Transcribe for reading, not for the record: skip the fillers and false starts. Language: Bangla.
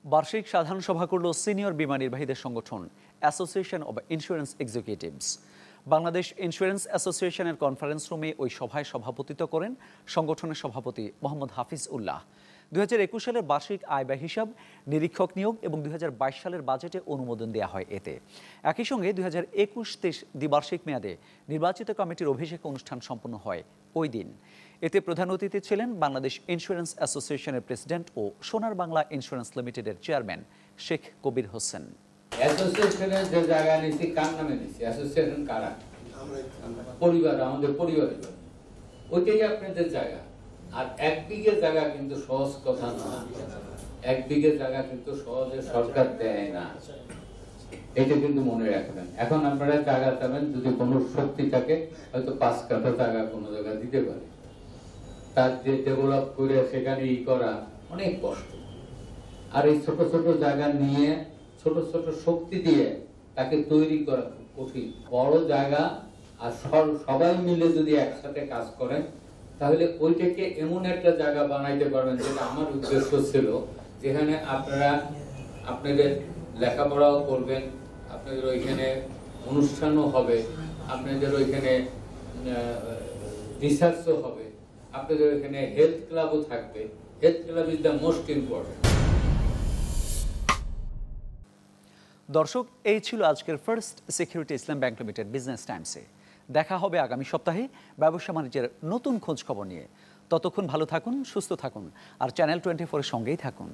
বার্ষিক সাধারণ সভা করল সিনিয়র বীমা নির্বাহীদের সংগঠন association of insurance executives. Bangladesh insurance অ্যাসোসিয়েশনের কনফারেন্স রুমে ওই সভায় সভাপতিত্ব করেন সংগঠনের সভাপতি মোহাম্মদ হাফিজ উল্লাহ। 2021 সালের বার্ষিক আয় ব্যয় হিসাব, নিরীক্ষক নিয়োগ এবং 2022 সালের বাজেটে অনুমোদন দেওয়া হয় এতে। একই সঙ্গে 2021-23 দ্বিবার্ষিক মেয়াদে নির্বাচিত কমিটির অভিষেক অনুষ্ঠান সম্পন্ন হয় ওই দিন। এতে প্রধান অতিথি ছিলেন বাংলাদেশ ইন্স্যুরেন্স অ্যাসোসিয়েশনের প্রেসিডেন্ট ও সোনার বাংলা ইন্স্যুরেন্স লিমিটেডের চেয়ারম্যান শেখ কবির হোসেন। অ্যাসোসিয়েশনের যে জায়গা নিচ্ছি কার নামে নিচ্ছি? অ্যাসোসিয়েশন কারা? পরিবার, আমাদের পরিবারের, ওইটাই আপনাদের জায়গা। আর 1 বিঘে জায়গা কিন্তু সহজ কথা না। 1 বিঘে জায়গা কিন্তু সহজে সরকার দেয় না, এটা কিন্তু মনে রাখবেন। এখন আপনারা জায়গা চাবেন, যদি কোনো শক্তি থাকে হয়তো 5 কাঠা জায়গা কোনো জায়গা দিতে পারে। তার যে ডেভেলপ করে সেখানে করা অনেক কষ্ট। আর এই ছোট ছোট জায়গা নিয়ে ছোট ছোট শক্তি দিয়ে তাকে তৈরি করা খুব কঠিন। বড় জায়গা আর সবাই মিলে যদি একসাথে কাজ করেন তাহলে ওইটাকে এমন একটা জায়গা বানাইতে পারবেন, যেটা আমার উদ্দেশ্য ছিল, যেখানে আপনারা আপনাদের লেখাপড়াও করবেন, আপনাদের ওইখানে অনুষ্ঠানও হবে, আপনাদের ওইখানে রিসার্চও হবে, আপনাদের ওইখানে হেলথ ক্লাবও থাকবে। Health club is the most important. দর্শক, এই ছিল আজকের ফার্স্ট সিকিউরিটি ইসলাম ব্যাংক লিমিটেড বিজনেস টাইমসে। দেখা হবে আগামী সপ্তাহে ব্যবসা বাণিজ্যের নতুন খোঁজ খবর নিয়ে। ততক্ষণ ভালো থাকুন, সুস্থ থাকুন আর চ্যানেল 24-এর সঙ্গেই থাকুন।